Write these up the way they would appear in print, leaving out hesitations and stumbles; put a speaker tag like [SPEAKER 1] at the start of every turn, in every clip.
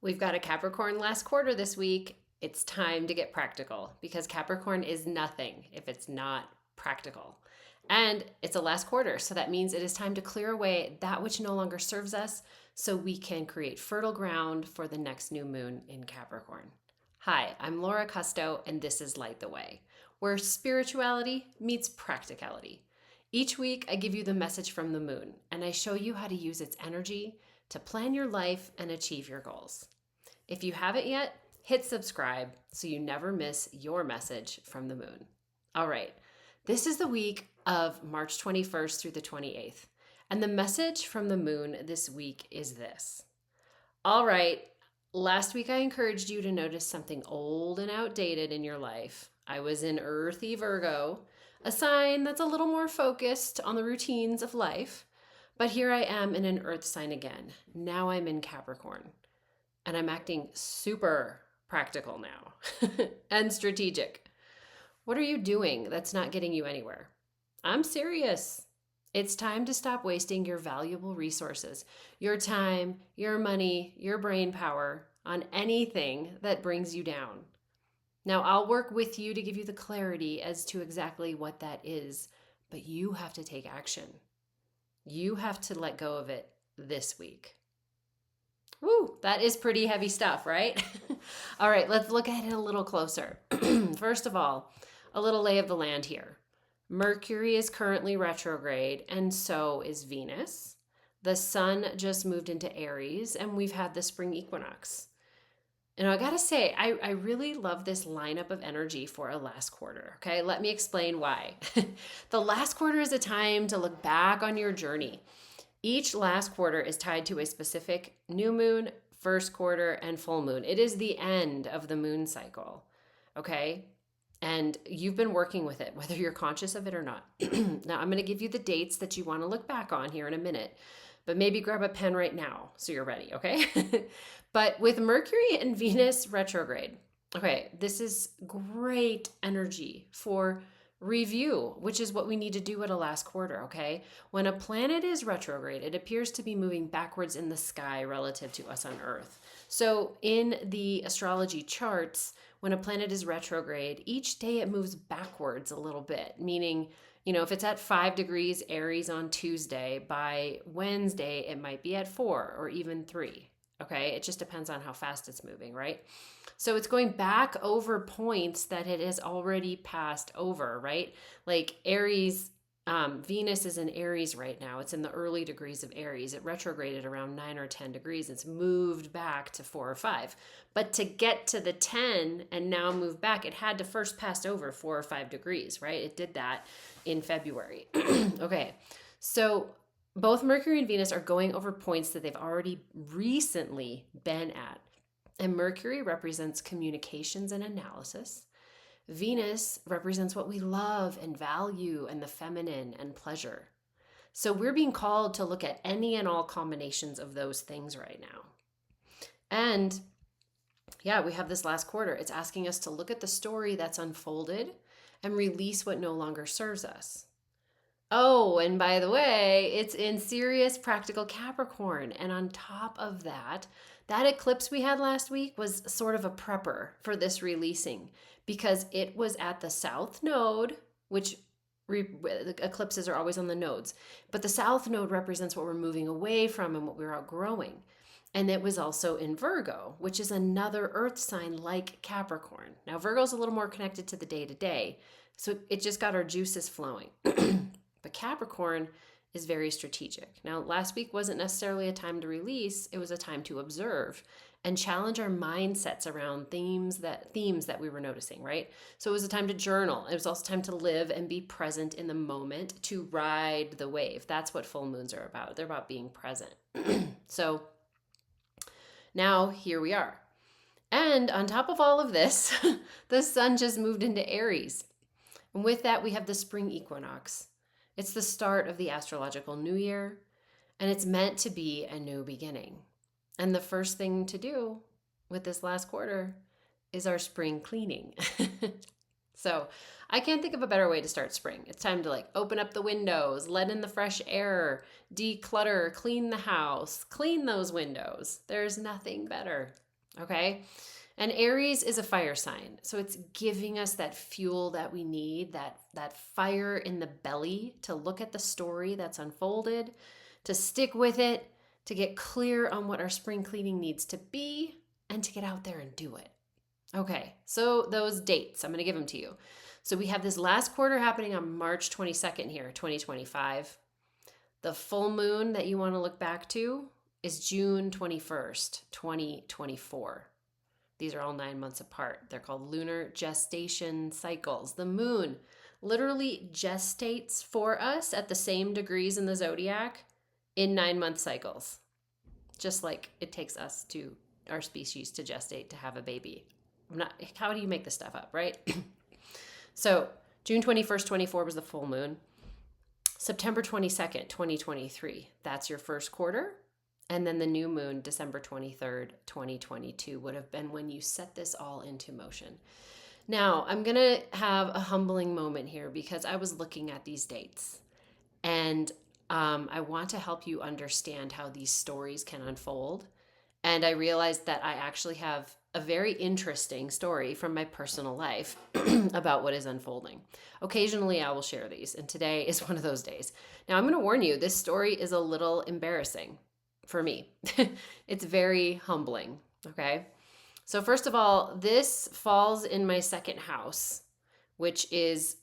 [SPEAKER 1] We've got a Capricorn last quarter this week. It's time to get practical because Capricorn is nothing if it's not practical. And it's a last quarter, so that means it is time to clear away that which no longer serves us so we can create fertile ground for the next new moon in Capricorn. Hi, I'm Laura Custo, and this is Light the Way, where spirituality meets practicality. Each week, I give you the message from the moon, and I show you how to use its energy to plan your life and achieve your goals. If you haven't yet, hit subscribe so you never miss your message from the moon. All right, this is the week of March 21st through the 28th, and the message from the moon this week is this. All right, last week I encouraged you to notice something old and outdated in your life. I was in Earthy Virgo, a sign that's a little more focused on the routines of life. But here I am in an earth sign again. Now I'm in Capricorn. And I'm acting super practical now and strategic. What are you doing that's not getting you anywhere? I'm serious. It's time to stop wasting your valuable resources, your time, your money, your brain power on anything that brings you down. Now, I'll work with you to give you the clarity as to exactly what that is, but you have to take action. You have to let go of it this week. Woo, that is pretty heavy stuff, right? All right, let's look at it a little closer. First of all, a little lay of the land here. Mercury is currently retrograde, and so is Venus. The sun just moved into Aries, and we've had the spring equinox. And I gotta say, I really love this lineup of energy for a last quarter. Okay, let me explain why. The last quarter is a time to look back on your journey. Each last quarter is tied to a specific new moon, first quarter, and full moon. It is the end of the moon cycle, okay? And you've been working with it, whether you're conscious of it or not. Now, I'm going to give you the dates that you want to look back on here in a minute, but maybe grab a pen right now so you're ready, okay? But with Mercury and Venus retrograde, okay, this is great energy for review, which is what we need to do at a last quarter, okay? When a planet is retrograde, it appears to be moving backwards in the sky relative to us on Earth. So in the astrology charts, when a planet is retrograde, each day it moves backwards a little bit, meaning, if it's at 5 degrees Aries on Tuesday, by Wednesday, it might be at 4 or even 3, okay? It just depends on how fast it's moving, right? So it's going back over points that it has already passed over, right? Like Aries, Venus is in Aries right now. It's in the early degrees of Aries. It retrograded around 9 or 10 degrees. It's moved back to 4 or 5. But to get to the 10 and now move back, it had to first pass over 4 or 5 degrees, right? It did that in February. Okay, so both Mercury and Venus are going over points that they've already recently been at. And Mercury represents communications and analysis. Venus represents what we love and value and the feminine and pleasure. So we're being called to look at any and all combinations of those things right now. And yeah, we have this last quarter. It's asking us to look at the story that's unfolded and release what no longer serves us. Oh, and by the way, it's in serious practical Capricorn. And on top of that, that eclipse we had last week was sort of a prepper for this releasing because it was at the south node, which eclipses are always on the nodes. But the south node represents what we're moving away from and what we're outgrowing. And it was also in Virgo, which is another earth sign like Capricorn. Now, Virgo's a little more connected to the day-to-day, so it just got our juices flowing. But Capricorn is very strategic. Now, last week wasn't necessarily a time to release, it was a time to observe and challenge our mindsets around themes that we were noticing, right? So it was a time to journal. It was also time to live and be present in the moment, to ride the wave. That's what full moons are about. They're about being present. So now here we are. And on top of all of this, the sun just moved into Aries. And with that, we have the spring equinox. It's the start of the astrological new year, and it's meant to be a new beginning. And the first thing to do with this last quarter is our spring cleaning. So I can't think of a better way to start spring. It's time to open up the windows, let in the fresh air, declutter, clean the house, clean those windows. There's nothing better. Okay. And Aries is a fire sign. So it's giving us that fuel that we need, that fire in the belly to look at the story that's unfolded, to stick with it, to get clear on what our spring cleaning needs to be, and to get out there and do it. Okay, so those dates, I'm going to give them to you. So we have this last quarter happening on March 22nd here, 2025. The full moon that you want to look back to is June 21st, 2024. These are all 9 months apart. They're called lunar gestation cycles. The moon literally gestates for us at the same degrees in the zodiac in 9-month cycles, just like it takes us to our species to gestate to have a baby. How do you make this stuff up, right? So June 21st, 24 was the full moon. September 22nd, 2023, that's your first quarter. And then the new moon, December 23rd, 2022, would have been when you set this all into motion. Now, I'm going to have a humbling moment here because I was looking at these dates. And I want to help you understand how these stories can unfold. And I realized that I actually have a very interesting story from my personal life about what is unfolding. Occasionally, I will share these, and today is one of those days. Now, I'm going to warn you, this story is a little embarrassing for me. It's very humbling, okay? So first of all, this falls in my second house, which is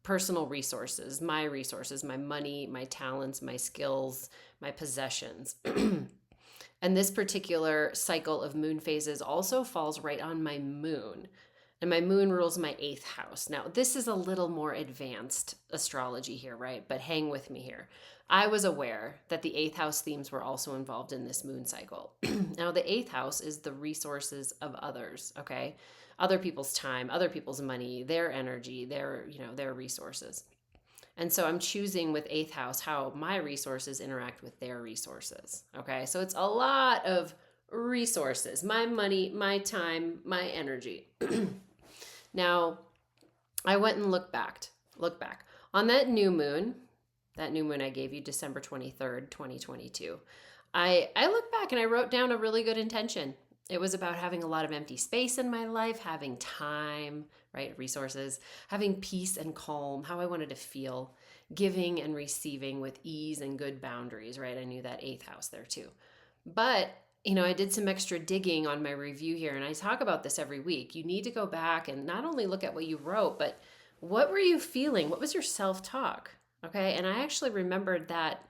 [SPEAKER 1] personal resources, my money, my talents, my skills, my possessions. And this particular cycle of moon phases also falls right on my moon. And my moon rules my 8th house. Now, this is a little more advanced astrology here, right? But hang with me here. I was aware that the 8th house themes were also involved in this moon cycle. Now, the 8th house is the resources of others, okay? Other people's time, other people's money, their energy, their resources. And so I'm choosing with 8th house how my resources interact with their resources. Okay, so it's a lot of resources, my money, my time, my energy. Now, I went and looked back on that new moon I gave you, December 23rd, 2022. I looked back and I wrote down a really good intention. It was about having a lot of empty space in my life, having time, right? Resources, having peace and calm, how I wanted to feel, giving and receiving with ease and good boundaries, right? I knew that 8th house there too. But, I did some extra digging on my review here, and I talk about this every week. You need to go back and not only look at what you wrote, but what were you feeling? What was your self-talk? Okay. And I actually remembered that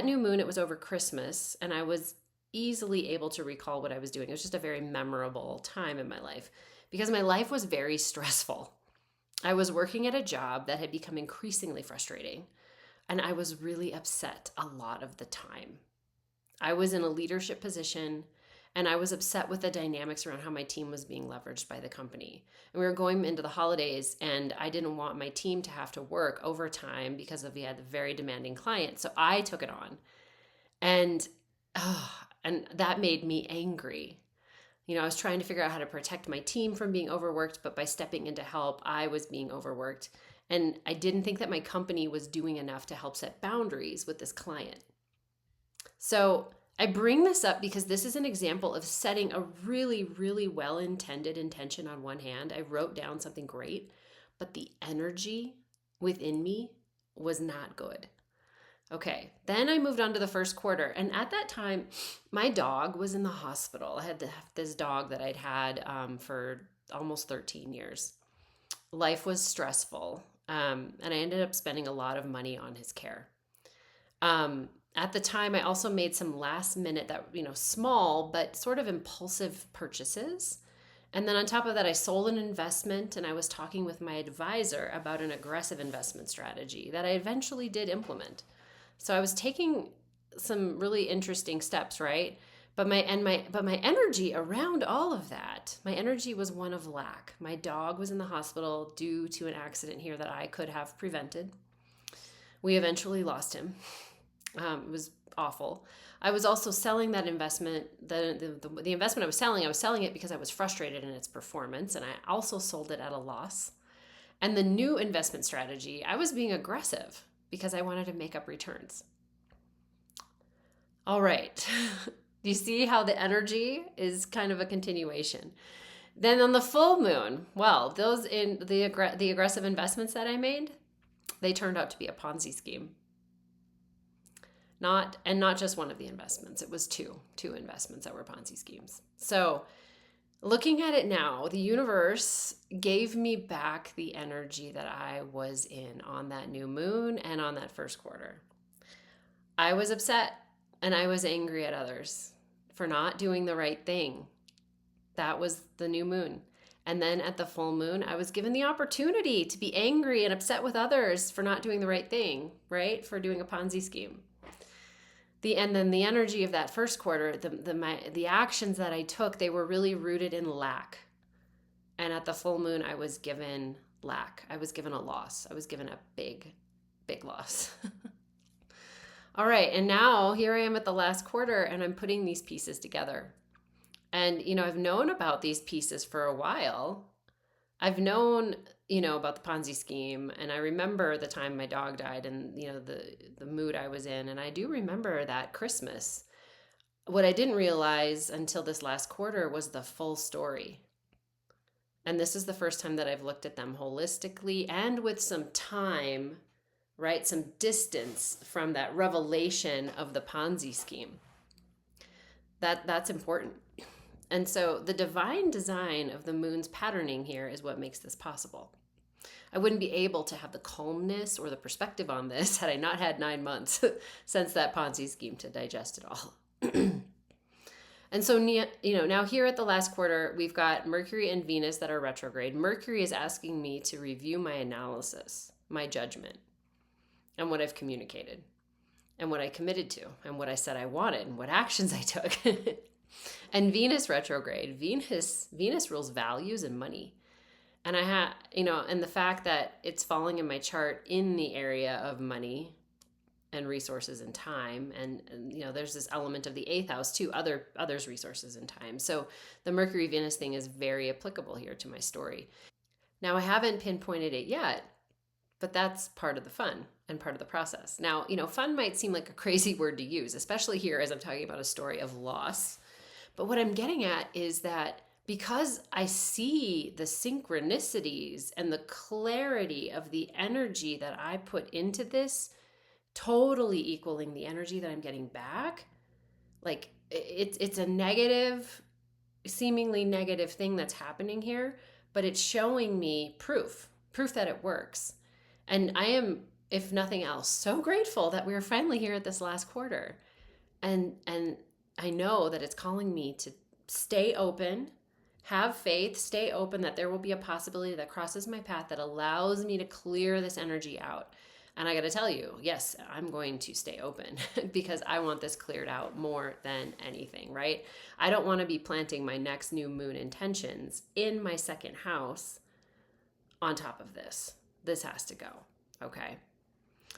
[SPEAKER 1] new moon, it was over Christmas, and I was easily able to recall what I was doing. It was just a very memorable time in my life because my life was very stressful. I was working at a job that had become increasingly frustrating, and I was really upset a lot of the time. I was in a leadership position, and I was upset with the dynamics around how my team was being leveraged by the company. And we were going into the holidays, and I didn't want my team to have to work overtime because we had a very demanding client. So I took it on. And that made me angry. I was trying to figure out how to protect my team from being overworked, but by stepping in to help, I was being overworked. And I didn't think that my company was doing enough to help set boundaries with this client. So I bring this up because this is an example of setting a really, really well-intended intention on one hand. I wrote down something great, but the energy within me was not good. Okay, then I moved on to the first quarter. And at that time, my dog was in the hospital. I had this dog that I'd had for almost 13 years. Life was stressful, and I ended up spending a lot of money on his care. At the time, I also made some last minute, small but sort of impulsive purchases. And then on top of that, I sold an investment, and I was talking with my advisor about an aggressive investment strategy that I eventually did implement. So I was taking some really interesting steps, right? But my energy around all of that, my energy was one of lack. My dog was in the hospital due to an accident here that I could have prevented. We eventually lost him. It was awful. I was also selling that investment. The investment I was selling it because I was frustrated in its performance, and I also sold it at a loss. And the new investment strategy, I was being aggressive because I wanted to make up returns. All right. Do you see how the energy is kind of a continuation? Then on the full moon, well, those in the aggressive investments that I made, they turned out to be a Ponzi scheme. Not just one of the investments. It was two investments that were Ponzi schemes. So looking at it now, the universe gave me back the energy that I was in on that new moon and on that first quarter. I was upset and I was angry at others for not doing the right thing. That was the new moon. And then at the full moon, I was given the opportunity to be angry and upset with others for not doing the right thing, right? For doing a Ponzi scheme. And then the energy of that first quarter, the actions that I took, they were really rooted in lack. And at the full moon, I was given lack. I was given a loss. I was given a big, big loss. All right. And now here I am at the last quarter and I'm putting these pieces together. And, I've known about these pieces for a while. I've known, about the Ponzi scheme. And I remember the time my dog died and, the mood I was in. And I do remember that Christmas. What I didn't realize until this last quarter was the full story. And this is the first time that I've looked at them holistically and with some time, right? Some distance from that revelation of the Ponzi scheme. That's important. And so the divine design of the moon's patterning here is what makes this possible. I wouldn't be able to have the calmness or the perspective on this had I not had 9 months since that Ponzi scheme to digest it all. And so, now here at the last quarter, we've got Mercury and Venus that are retrograde. Mercury is asking me to review my analysis, my judgment, and what I've communicated, and what I committed to, and what I said I wanted, and what actions I took. And Venus retrograde, Venus rules values and money. And and the fact that it's falling in my chart in the area of money and resources and time. And there's this element of the 8th house too, others resources and time. So the Mercury Venus thing is very applicable here to my story. Now I haven't pinpointed it yet, but that's part of the fun and part of the process. Now, fun might seem like a crazy word to use, especially here as I'm talking about a story of loss. But what I'm getting at is that because I see the synchronicities and the clarity of the energy that I put into this, totally equaling the energy that I'm getting back, like it's a negative, seemingly negative thing that's happening here, but it's showing me proof that it works. And I am, if nothing else, so grateful that we are finally here at this last quarter. And I know that it's calling me to stay open, have faith, stay open that there will be a possibility that crosses my path that allows me to clear this energy out. And I got to tell you, yes, I'm going to stay open because I want this cleared out more than anything, right? I don't want to be planting my next new moon intentions in my second house on top of this. This has to go, okay?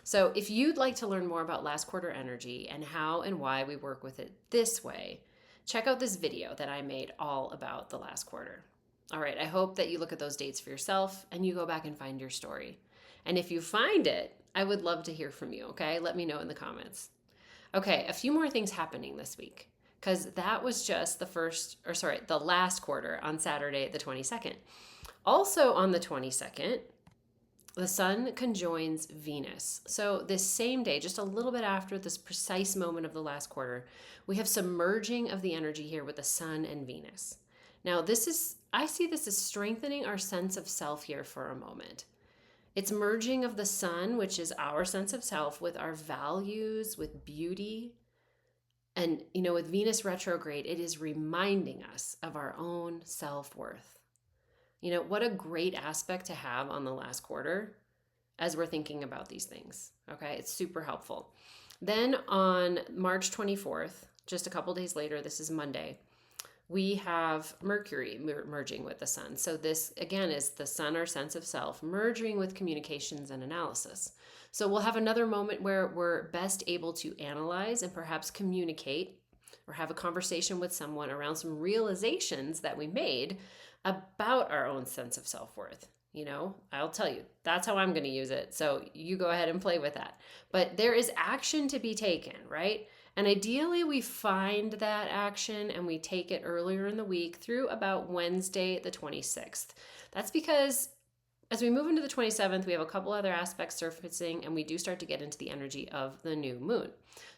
[SPEAKER 1] So if you'd like to learn more about last quarter energy and how and why we work with it this way, check out this video that I made all about the last quarter. All right, I hope that you look at those dates for yourself and you go back and find your story. And if you find it, I would love to hear from you, okay? Let me know in the comments. Okay, a few more things happening this week because that was just the last quarter on Saturday, the 22nd. Also on the 22nd, the sun conjoins Venus. So this same day, just a little bit after this precise moment of the last quarter, we have some merging of the energy here with the sun and Venus. Now I see this as strengthening our sense of self here for a moment. It's merging of the sun, which is our sense of self, with our values, with beauty. And, with Venus retrograde, it is reminding us of our own self-worth. What a great aspect to have on the last quarter as we're thinking about these things. Okay, it's super helpful. Then on March 24th, just a couple days later, this is Monday, we have Mercury merging with the sun. So this, again, is the sun, our sense of self, merging with communications and analysis. So we'll have another moment where we're best able to analyze and perhaps communicate or have a conversation with someone around some realizations that we made about our own sense of self-worth. I'll tell you, that's how I'm going to use it. So you go ahead and play with that. But there is action to be taken, right? And ideally, we find that action and we take it earlier in the week through about Wednesday, the 26th. That's because as we move into the 27th, we have a couple other aspects surfacing and we do start to get into the energy of the new moon.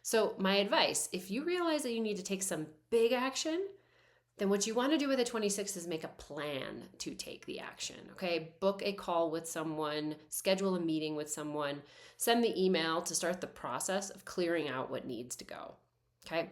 [SPEAKER 1] So, my advice, if you realize that you need to take some big action, then what you want to do with the 26th is make a plan to take the action, okay? Book a call with someone, schedule a meeting with someone, send the email to start the process of clearing out what needs to go, okay?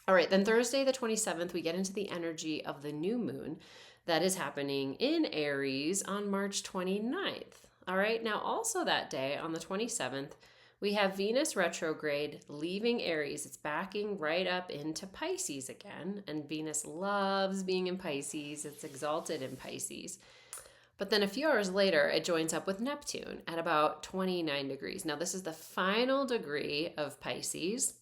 [SPEAKER 1] All right, then Thursday the 27th, we get into the energy of the new moon that is happening in Aries on March 29th. All right, now also that day on the 27th, we have Venus retrograde leaving Aries. It's backing right up into Pisces again. And Venus loves being in Pisces. It's exalted in Pisces. But then a few hours later, it joins up with Neptune at about 29 degrees. Now, this is the final degree of Pisces.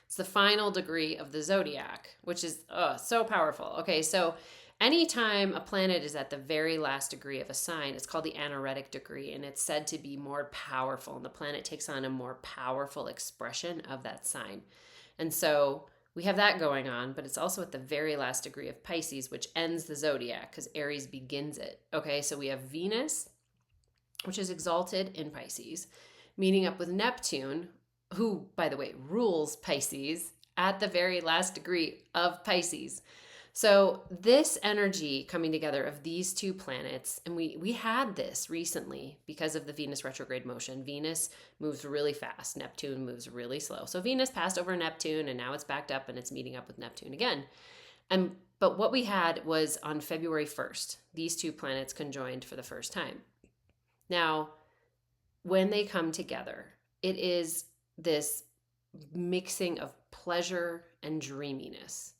[SPEAKER 1] It's the final degree of the zodiac, which is so powerful. Okay, so anytime a planet is at the very last degree of a sign, it's called the anaretic degree, and it's said to be more powerful, and the planet takes on a more powerful expression of that sign. And so we have that going on, but it's also at the very last degree of Pisces, which ends the zodiac because Aries begins it. Okay, so we have Venus, which is exalted in Pisces, meeting up with Neptune, who, by the way, rules Pisces at the very last degree of Pisces. So this energy coming together of these two planets, and we had this recently because of the Venus retrograde motion. Venus moves really fast. Neptune moves really slow. So Venus passed over Neptune and now it's backed up and it's meeting up with Neptune again. But what we had was on February 1st, these two planets conjoined for the first time. Now, when they come together, it is this mixing of pleasure and dreaminess.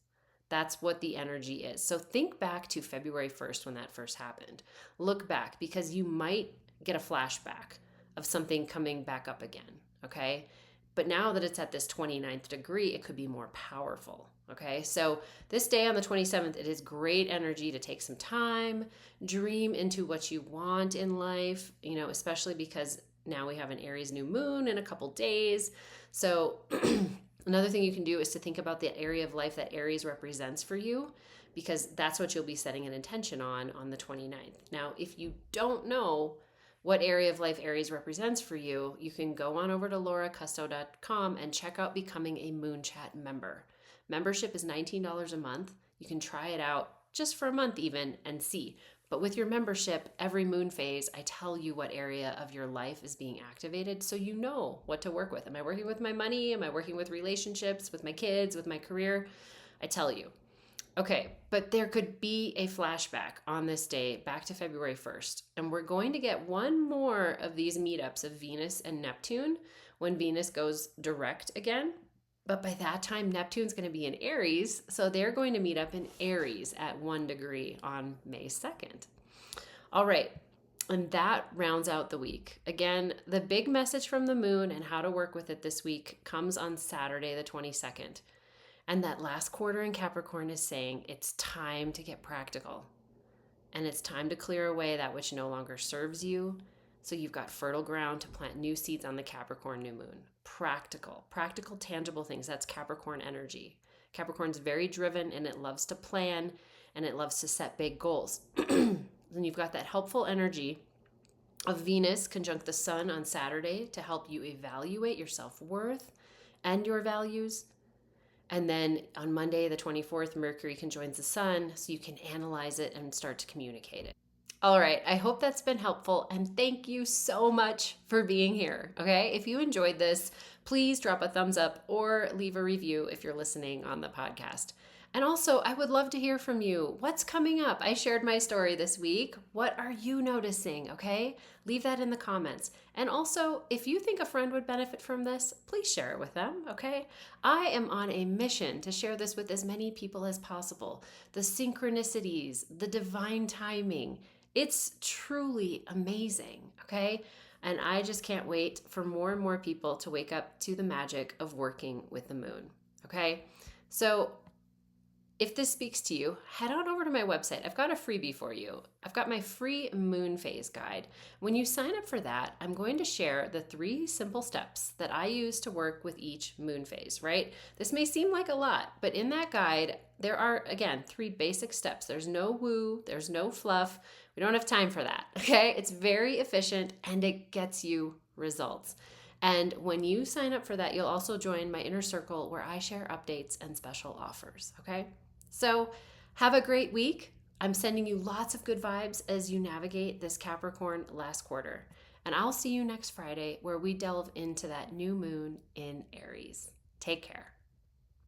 [SPEAKER 1] That's what the energy is. So think back to February 1st when that first happened. Look back because you might get a flashback of something coming back up again, okay? But now that it's at this 29th degree, it could be more powerful, okay? So this day on the 27th, it is great energy to take some time, dream into what you want in life, especially because now we have an Aries new moon in a couple days. So another thing you can do is to think about the area of life that Aries represents for you, because that's what you'll be setting an intention on the 29th. Now, if you don't know what area of life Aries represents for you, you can go on over to lauracusto.com and check out becoming a Moon Chat member. Membership is $19 a month. You can try it out just for a month even and see. But with your membership, every moon phase, I tell you what area of your life is being activated so you know what to work with. Am I working with my money? Am I working with relationships, with my kids, with my career? I tell you. Okay, but there could be a flashback on this day back to February 1st. And we're going to get one more of these meetups of Venus and Neptune when Venus goes direct again. But by that time, Neptune's going to be in Aries, so they're going to meet up in Aries at 1 degree on May 2nd. All right, and that rounds out the week. Again, the big message from the moon and how to work with it this week comes on Saturday, the 22nd. And that last quarter in Capricorn is saying it's time to get practical. And it's time to clear away that which no longer serves you. So you've got fertile ground to plant new seeds on the Capricorn new moon. Practical, tangible things. That's Capricorn energy. Capricorn's very driven and it loves to plan and it loves to set big goals. Then you've got that helpful energy of Venus conjunct the sun on Saturday to help you evaluate your self-worth and your values. And then on Monday, the 24th, Mercury conjoins the sun so you can analyze it and start to communicate it. All right, I hope that's been helpful, and thank you so much for being here, okay? If you enjoyed this, please drop a thumbs up or leave a review if you're listening on the podcast. And also, I would love to hear from you. What's coming up? I shared my story this week. What are you noticing, okay? Leave that in the comments. And also, if you think a friend would benefit from this, please share it with them, okay? I am on a mission to share this with as many people as possible. The synchronicities, the divine timing, it's truly amazing, okay? And I just can't wait for more and more people to wake up to the magic of working with the moon, okay? So If this speaks to you, head on over to my website. I've got a freebie for you. I've got my free moon phase guide. When you sign up for that, I'm going to share the 3 simple steps that I use to work with each moon phase, right? This may seem like a lot, but in that guide, there are, again, 3 basic steps. There's no woo, there's no fluff. We don't have time for that, okay? It's very efficient and it gets you results. And when you sign up for that, you'll also join my inner circle where I share updates and special offers, okay? So have a great week. I'm sending you lots of good vibes as you navigate this Capricorn last quarter. And I'll see you next Friday where we delve into that new moon in Aries. Take care.